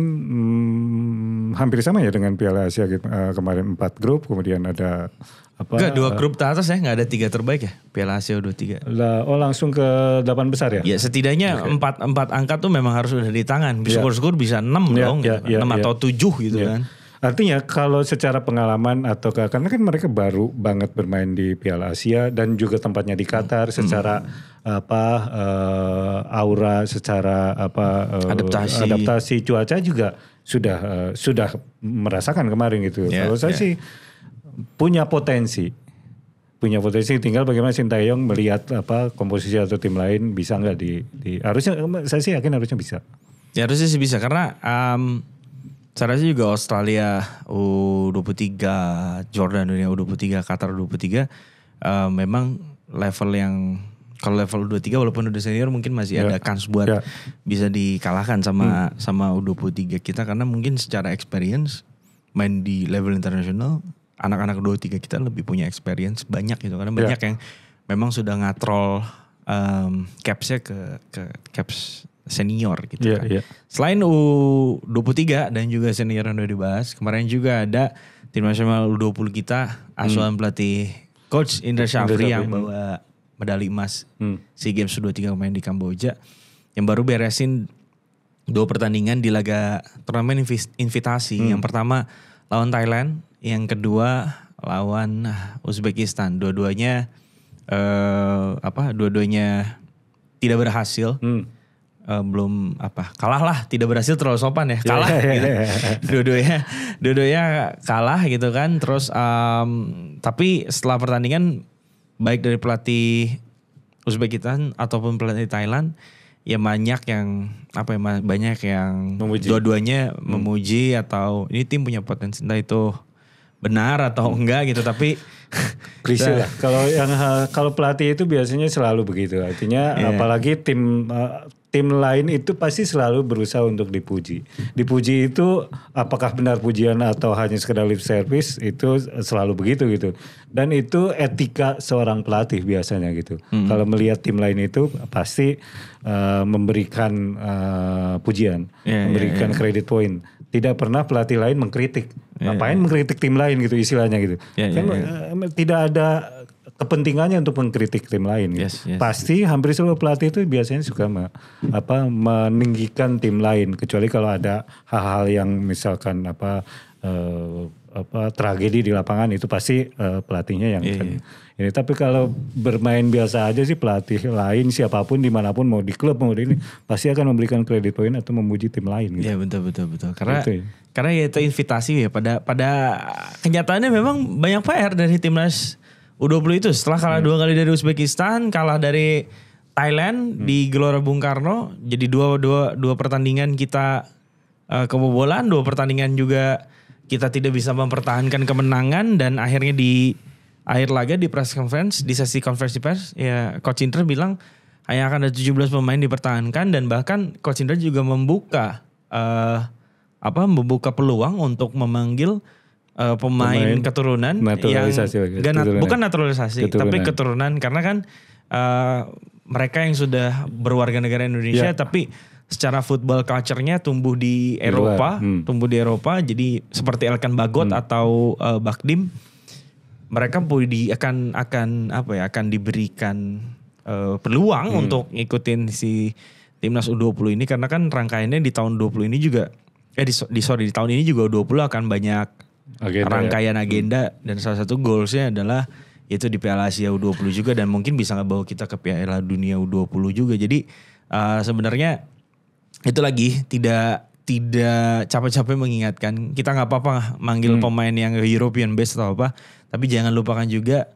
hampir sama ya dengan Piala Asia kemarin 4 grup. Kemudian ada Enggak, 2 grup teratas ya. Gak ada 3 terbaik ya Piala Asia U23. Langsung ke 8 besar ya? Ya setidaknya 4 angka tuh memang harus udah di tangan. Skor-skor bisa 6 dong. 6 atau 7 gitu kan. Artinya kalau secara pengalaman atau karena kan mereka baru banget bermain di Piala Asia dan juga tempatnya di Qatar secara aura, secara adaptasi cuaca juga sudah merasakan kemarin gitu. Kalau saya sih punya potensi tinggal bagaimana Sintayong melihat komposisi atau tim lain bisa nggak harusnya saya sih yakin harusnya bisa. Ya harusnya sih bisa karena saya rasa juga Australia U23, Jordania U23, Qatar U23 memang level yang kalau level U23 walaupun udah senior mungkin masih ada kans buat bisa dikalahkan sama U23 kita karena mungkin secara experience main di level internasional anak-anak U23 kita lebih punya experience banyak gitu karena banyak yang memang sudah ngatrol capsnya ke caps senior gitu kan. Selain U23 dan juga senior yang udah dibahas, kemarin juga ada tim nasional U20 kita asuhan pelatih Coach Indra Syafri yang bawa medali emas SEA Games U23 main di Kamboja yang baru beresin 2 pertandingan di laga turnamen invitasi. Yang pertama lawan Thailand, yang kedua lawan Uzbekistan. Dua-duanya tidak berhasil. Kalah lah, tidak berhasil terlalu sopan ya, kalah gitu. Dua-duanya kalah gitu kan. Terus tapi setelah pertandingan baik dari pelatih Uzbekistan ataupun pelatih Thailand ya banyak yang memuji. Dua-duanya memuji atau ini tim punya potensi, entah itu benar atau enggak gitu, tapi klise lah. Kalau pelatih itu biasanya selalu begitu. Artinya apalagi tim lain itu pasti selalu berusaha untuk dipuji. Dipuji itu apakah benar pujian atau hanya sekedar lip service itu selalu begitu gitu. Dan itu etika seorang pelatih biasanya gitu. Kalau melihat tim lain itu pasti memberikan pujian, memberikan credit point. Tidak pernah pelatih lain mengkritik. Ngapain mengkritik tim lain gitu istilahnya gitu. Tidak ada kepentingannya untuk mengkritik tim lain. Yes. Pasti hampir seluruh pelatih itu biasanya suka meninggikan tim lain, kecuali kalau ada hal-hal yang misalkan tragedi di lapangan, itu pasti pelatihnya yang ini. Tapi kalau bermain biasa aja sih, pelatih lain siapapun dimanapun, mau di klub mau di ini, pasti akan memberikan kredit poin atau memuji tim lain. Iya betul. Karena ya itu invitasi ya, pada kenyataannya memang banyak PR dari timnas U20 itu. Setelah kalah 2 kali dari Uzbekistan, kalah dari Thailand di Gelora Bung Karno, jadi dua pertandingan kita kebobolan, 2 pertandingan juga kita tidak bisa mempertahankan kemenangan, dan akhirnya di akhir laga di press conference, di sesi konferensi pers, ya Coach Indra bilang hanya akan ada 17 pemain dipertahankan, dan bahkan Coach Indra juga membuka peluang untuk memanggil pemain keturunan bukan naturalisasi, tapi keturunan, karena kan mereka yang sudah berwarga negara Indonesia tapi secara football culture-nya tumbuh di Eropa, jadi seperti Elkan Bagot atau Bakdim, mereka akan diberikan peluang untuk ngikutin si timnas U20 ini, karena kan rangkaiannya di tahun 20 ini juga di tahun ini juga U20 akan banyak rangkaian agenda, dan salah satu goalsnya adalah itu di Piala Asia U20 juga, dan mungkin bisa ngebawa kita ke Piala Dunia U20 juga. Jadi sebenarnya itu lagi tidak capek-capek mengingatkan, kita nggak apa-apa manggil pemain yang European based atau apa, tapi jangan lupakan juga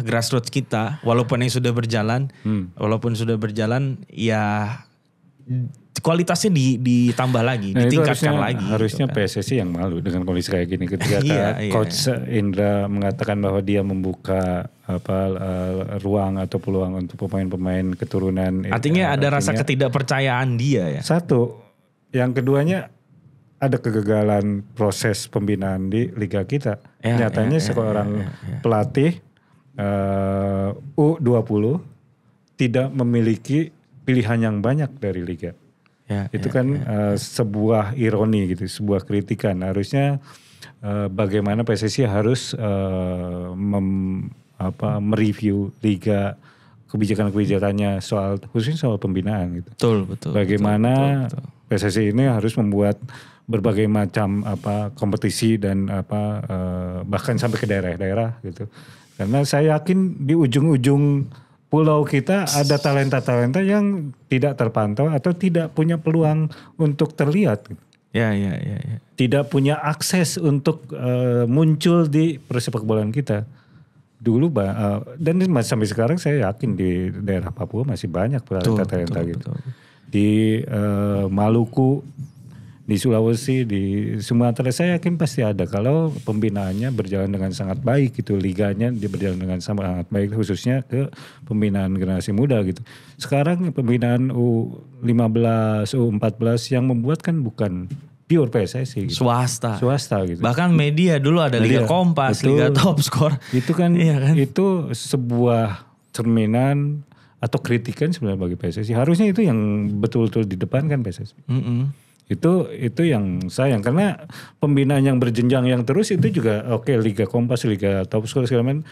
grassroots kita, walaupun sudah berjalan ya kualitasnya ditambah lagi, ditingkatkan lagi. Harusnya gitu kan. PSSI yang malu dengan kondisi kayak gini ketika Coach Indra mengatakan bahwa dia membuka ruang atau peluang untuk pemain-pemain keturunan. Artinya ada rasa ketidakpercayaan dia ya. Satu, yang keduanya ada kegagalan proses pembinaan di liga kita. Nyatanya seorang pelatih U20 tidak memiliki pilihan yang banyak dari liga. Itu sebuah ironi gitu, sebuah kritikan. Harusnya bagaimana PSSI harus mereview liga, kebijakan-kebijakannya khususnya soal pembinaan gitu. Betul. Bagaimana PSSI ini harus membuat berbagai macam kompetisi dan bahkan sampai ke daerah-daerah gitu. Karena saya yakin di ujung-ujung pulau kita ada talenta-talenta yang tidak terpantau atau tidak punya peluang untuk terlihat. Ya. Tidak punya akses untuk muncul di persepak bolaan kita. Dulu dan sampai sekarang saya yakin di daerah Papua masih banyak talenta-talenta gitu. Di Maluku, di Sulawesi, di Sumatera, saya yakin pasti ada kalau pembinaannya berjalan dengan sangat baik gitu, liganya dia berjalan dengan sangat baik, khususnya ke pembinaan generasi muda gitu. Sekarang pembinaan U15, U14 yang membuat kan bukan pure PSSI gitu. Swasta gitu. Bahkan media dulu ada Liga Kompas, betul. Liga Top Skor. Itu kan, itu sebuah cerminan atau kritikan sebenarnya bagi PSSI. Harusnya itu yang betul-betul di depan kan PSSI. Itu yang sayang, karena pembinaan yang berjenjang yang terus itu juga Liga Kompas, Liga Top Skor segala macam,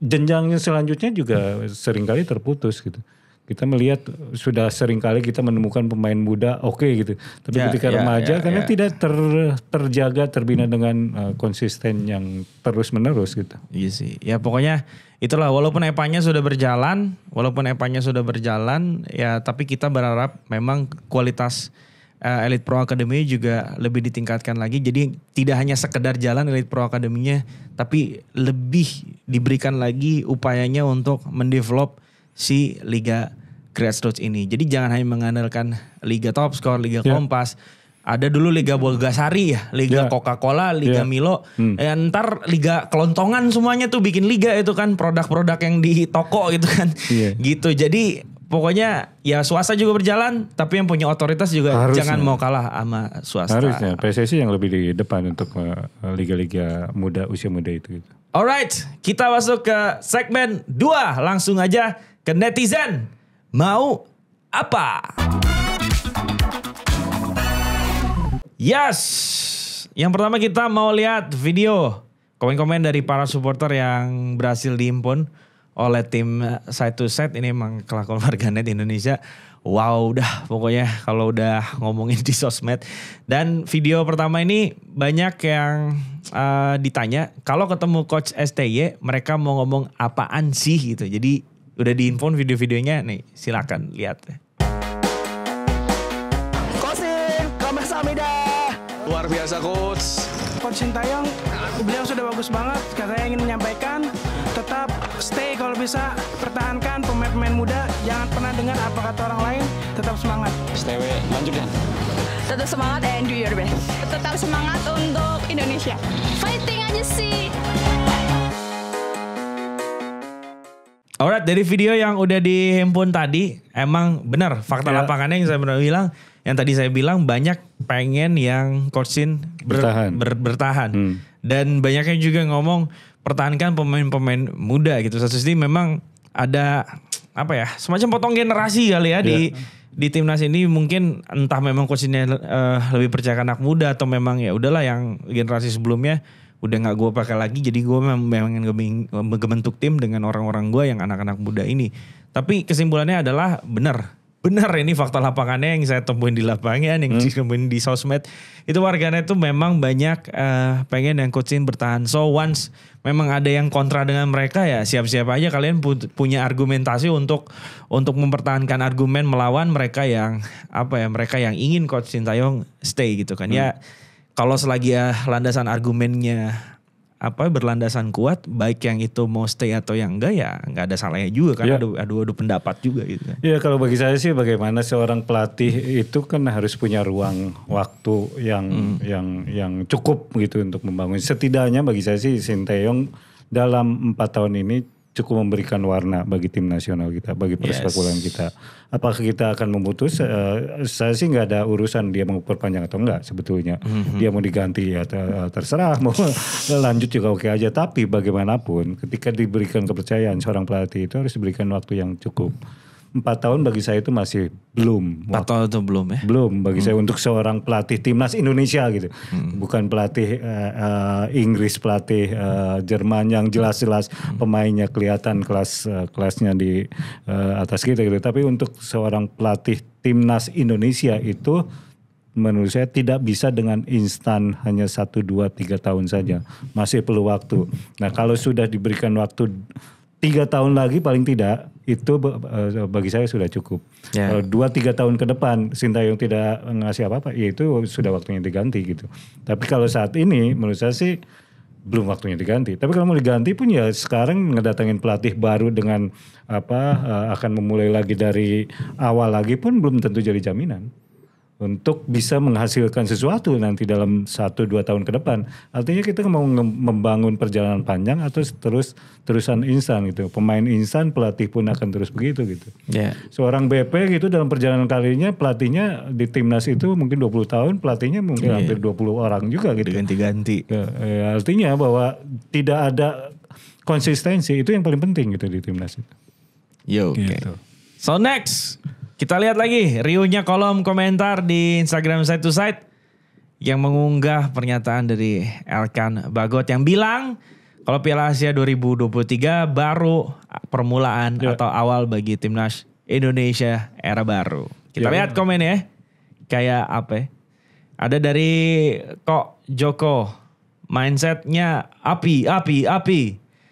jenjangnya selanjutnya juga seringkali terputus gitu. Kita melihat sudah seringkali kita menemukan pemain muda gitu, tapi ketika remaja karena tidak terjaga, terbina dengan konsisten yang terus menerus gitu. Iya sih, ya pokoknya itulah, walaupun EPA-nya sudah berjalan ya, tapi kita berharap memang kualitas Elite Pro Academy juga lebih ditingkatkan lagi. Jadi tidak hanya sekedar jalan Elite Pro Academy-nya, tapi lebih diberikan lagi upayanya untuk mendevelop si Liga Grassroots ini. Jadi jangan hanya mengandalkan Liga Top Skor, Liga Kompas. Ada dulu Liga Bogasari ya, Liga Coca-Cola, Liga Milo. Ntar Liga kelontongan semuanya tuh bikin liga itu kan, produk-produk yang di toko gitu kan. Gitu. Jadi pokoknya ya swasta juga berjalan, tapi yang punya otoritas juga harusnya jangan mau kalah sama swasta. Harusnya PSSI yang lebih di depan untuk liga-liga muda, usia muda itu gitu. Alright, kita masuk ke segmen 2. Langsung aja ke netizen. Mau apa? Yes. Yang pertama kita mau lihat video komen-komen dari para supporter yang berhasil diimpun oleh tim Side to Side ini emang kelakuan warganet Indonesia. Wow, udah pokoknya kalau udah ngomongin di sosmed. Dan video pertama ini banyak yang ditanya kalau ketemu Coach STY mereka mau ngomong apaan sih gitu. Jadi udah diinfon video-videonya nih, silakan lihat. Luar biasa Coach Sintayong, beliau sudah bagus banget. Katanya ingin menyampaikan tetap stay, kalau bisa pertahankan pemain-pemain muda. Jangan pernah dengar apa kata orang lain. Tetap semangat. STW lanjutkan. Tetap semangat and do your best. Tetap semangat untuk Indonesia. Fighting aja sih. Alright, dari video yang udah dihimpun tadi, emang benar fakta lapangannya yang saya pernah bilang. Yang tadi saya bilang banyak pengen yang Coach Sin bertahan. Dan banyaknya juga ngomong pertahankan pemain-pemain muda gitu. Satu sisi memang ada apa ya, semacam potong generasi kali ya di timnas ini. Mungkin entah memang Coach Sinnya lebih percaya anak muda atau memang ya udahlah yang generasi sebelumnya udah nggak gue pakai lagi. Jadi gue memang membentuk tim dengan orang-orang gue yang anak-anak muda ini. Tapi kesimpulannya adalah benar ini fakta lapangannya yang saya temuin di lapangan, yang temuin di sosmed. Itu warganet itu memang banyak pengen yang Coach Sin bertahan. So once memang ada yang kontra dengan mereka ya siap-siap aja kalian punya argumentasi untuk mempertahankan argumen melawan mereka yang mereka yang ingin Coach Sintayong stay gitu kan. Ya kalau selagi landasan argumennya berlandasan kuat, baik yang itu mau stay atau yang enggak ya nggak ada salahnya juga kan, adu pendapat juga gitu kan. Iya, kalau bagi saya sih bagaimana seorang pelatih itu kan harus punya ruang waktu yang cukup gitu untuk membangun. Setidaknya bagi saya sih Sintayong dalam 4 tahun ini cukup memberikan warna bagi tim nasional kita, bagi persepak bolaan kita. Apakah kita akan memutus? Saya sih nggak ada urusan dia mau perpanjang atau enggak sebetulnya. Dia mau diganti ya terserah, mau lanjut juga oke aja. Tapi bagaimanapun ketika diberikan kepercayaan seorang pelatih itu harus diberikan waktu yang cukup. 4 tahun bagi saya itu masih belum. 4 tahun itu belum ya? Belum bagi saya untuk seorang pelatih timnas Indonesia gitu. Bukan pelatih Inggris, pelatih Jerman yang jelas-jelas pemainnya kelihatan kelasnya di atas kita gitu. Tapi untuk seorang pelatih timnas Indonesia itu menurut saya tidak bisa dengan instan hanya 1, 2, 3 tahun saja. Masih perlu waktu. Nah kalau sudah diberikan waktu 3 tahun lagi paling tidak itu bagi saya sudah cukup. Kalau 2-3 tahun ke depan Sintayong tidak ngasih apa-apa, ya itu sudah waktunya diganti gitu. Tapi kalau saat ini menurut saya sih belum waktunya diganti. Tapi kalau mau diganti pun ya sekarang ngedatangin pelatih baru dengan akan memulai lagi dari awal lagi pun belum tentu jadi jaminan untuk bisa menghasilkan sesuatu nanti dalam 1-2 tahun ke depan. Artinya kita mau membangun perjalanan panjang atau terusan instan gitu. Pemain instan, pelatih pun akan terus begitu gitu. Seorang BP gitu dalam perjalanan karirnya, pelatihnya di timnas itu mungkin 20 tahun, pelatihnya mungkin hampir 20 orang juga gitu. Ganti-ganti. Artinya bahwa tidak ada konsistensi, itu yang paling penting gitu di timnas itu. Gitu. So next, kita lihat lagi riuhnya kolom komentar di Instagram Side to Side yang mengunggah pernyataan dari Elkan Bagot yang bilang kalau Piala Asia 2023 baru permulaan atau awal bagi timnas Indonesia era baru. Kita lihat komennya kayak apa? Ada dari Kok Joko, mindsetnya api.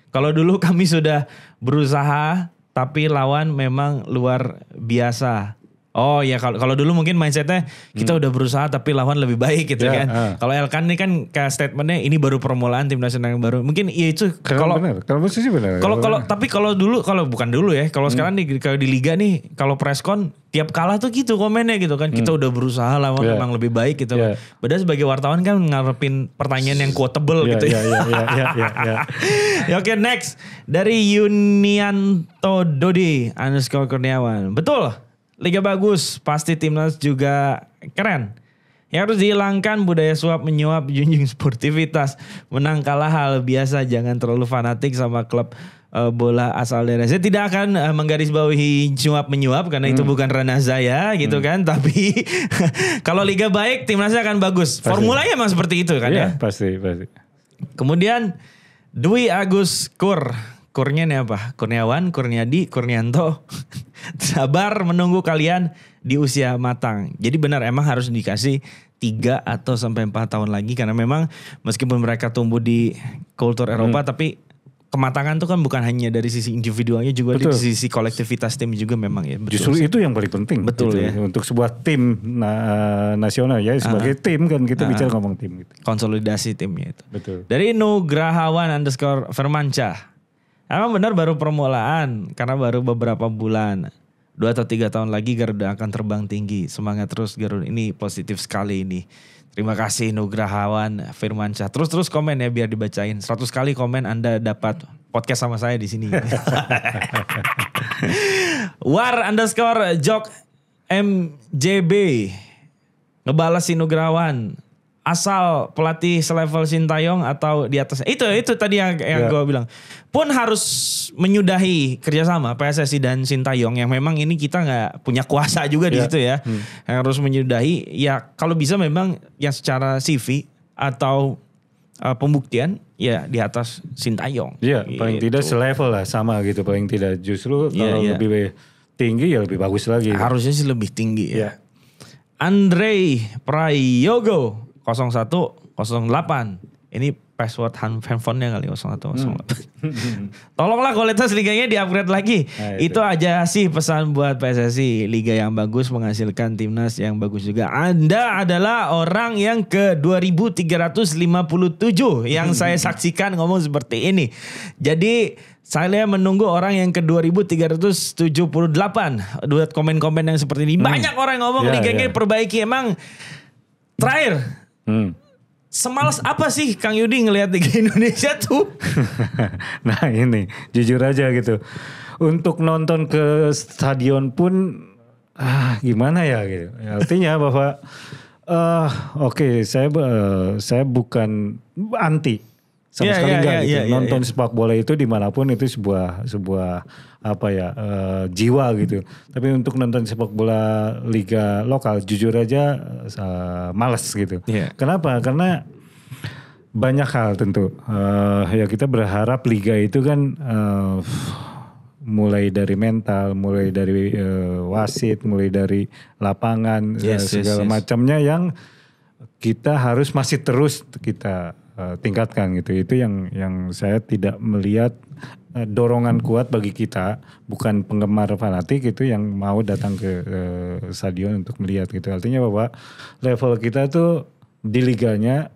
Kalau dulu kami sudah berusaha tapi lawan memang luar biasa. Oh ya, kalau dulu mungkin mindsetnya kita udah berusaha tapi lawan lebih baik gitu kan. Kalau Elkan ini kan kayak statementnya ini baru permulaan tim nasional yang baru. Mungkin iya itu kalau posisi benar. Tapi kalau dulu, kalau bukan dulu ya, kalau sekarang kalau di liga nih kalau preskon tiap kalah tuh gitu komennya gitu kan. Kita udah berusaha lawan memang lebih baik gitu. Padahal sebagai wartawan kan ngarepin pertanyaan yang quotable gitu ya. Oke, next dari Yunianto Dodi _Kurniawan. Betul. Liga bagus, pasti timnas juga keren. Yang harus dihilangkan budaya suap menyuap, junjung sportivitas. Menang kalah hal biasa, jangan terlalu fanatik sama klub bola asal daerah. Saya tidak akan menggarisbawahi suap menyuap karena itu bukan ranah saya gitu kan. Tapi kalau liga baik timnasnya akan bagus. Pasti. Formulanya emang seperti itu kan ya. Pasti. Kemudian Dwi Agus Kurnya nih apa? Kurniawan, Kurniadi, Kurnianto. Sabar menunggu kalian di usia matang. Jadi benar emang harus dikasih 3 atau sampai 4 tahun lagi. Karena memang meskipun mereka tumbuh di kultur Eropa tapi kematangan tuh kan bukan hanya dari sisi individualnya juga dari sisi kolektivitas tim juga memang ya. Betul. Justru itu yang paling penting. Betul gitu, ya. Untuk sebuah tim nasional ya sebagai tim kan kita bicara ngomong tim gitu. Konsolidasi timnya itu. Betul. Dari Nugrahawan_Firmansyah. Emang benar baru permulaan karena baru beberapa bulan. 2 atau 3 tahun lagi Garuda akan terbang tinggi. Semangat terus Garuda, ini positif sekali ini. Terima kasih Nugrahawan Firmansyah. Terus komen ya biar dibacain. 100 kali komen Anda dapat podcast sama saya di sini. War_Jok MJB ngebalas si Nugrahawan. Asal pelatih selevel Sintayong atau di atasnya. Itu tadi yang gue bilang. Pun harus menyudahi kerjasama PSSI dan Sintayong yang memang ini kita nggak punya kuasa juga di situ ya. Harus menyudahi. Ya kalau bisa memang yang secara CV atau pembuktian ya di atas Sintayong. Iya gitu. Paling tidak selevel lah sama gitu paling tidak. Justru kalau lebih tinggi ya lebih bagus lagi. Harusnya sih lebih tinggi ya. Andre Prayogo 0108. Ini password handphonenya kali 0108. Tolonglah kualitas liganya di-upgrade lagi. Nah, itu aja sih pesan buat PSSI. Liga yang bagus menghasilkan timnas yang bagus juga. Anda adalah orang yang ke 2357 yang saya saksikan ngomong seperti ini. Jadi saya menunggu orang yang ke 2378 buat komen-komen yang seperti ini. Banyak orang ngomong liganya perbaiki. Emang terakhir semalas apa sih Kang Yudi ngelihat Liga Indonesia tuh? Nah ini jujur aja gitu. Untuk nonton ke stadion pun gimana ya gitu. Artinya bahwa saya bukan anti sama sekali enggak gitu. Nonton sepak bola itu dimanapun itu sebuah jiwa gitu. Tapi untuk nonton sepak bola liga lokal jujur aja malas gitu. Kenapa? Karena banyak hal tentu. Ya kita berharap liga itu kan mulai dari mental, mulai dari wasit, mulai dari lapangan segala macamnya yang kita harus masih terus kita tingkatkan gitu. Itu yang saya tidak melihat dorongan kuat bagi kita, bukan penggemar fanatik itu yang mau datang ke stadion untuk melihat gitu. Artinya bahwa level kita tuh di liganya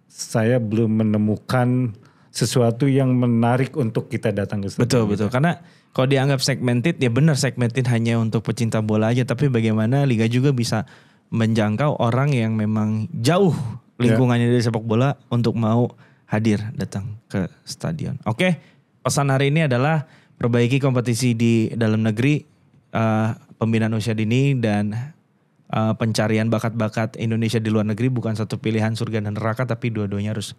saya belum menemukan sesuatu yang menarik untuk kita datang ke stadion. Betul. Karena kalau dianggap segmented ya benar segmented hanya untuk pecinta bola aja, tapi bagaimana liga juga bisa menjangkau orang yang memang jauh lingkungannya dari sepak bola untuk mau hadir datang ke stadion. Oke, pesan hari ini adalah perbaiki kompetisi di dalam negeri, pembinaan usia dini dan pencarian bakat-bakat Indonesia di luar negeri bukan satu pilihan surga dan neraka, tapi dua-duanya harus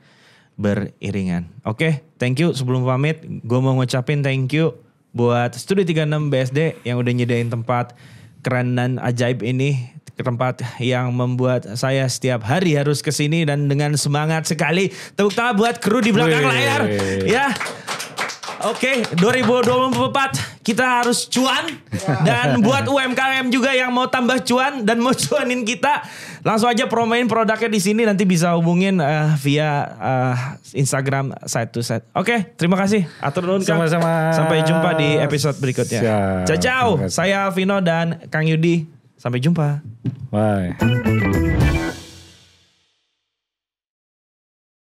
beriringan. Oke, thank you. Sebelum pamit, gue mau ngucapin thank you buat Studio 36 BSD yang udah nyediain tempat keren dan ajaib ini. Tempat yang membuat saya setiap hari harus kesini dan dengan semangat sekali. Tepuk tangan buat kru di belakang layar. Ya. Oke, 2024 kita harus cuan. Dan buat UMKM juga yang mau tambah cuan dan mau cuanin kita, langsung aja promoin produknya di sini. Nanti bisa hubungin via Instagram side to side. Oke, terima kasih. Atur nuhun Kang. Sama-sama. Sampai jumpa di episode berikutnya. Ciao. Saya Vino dan Kang Yudi. Sampai jumpa. Bye.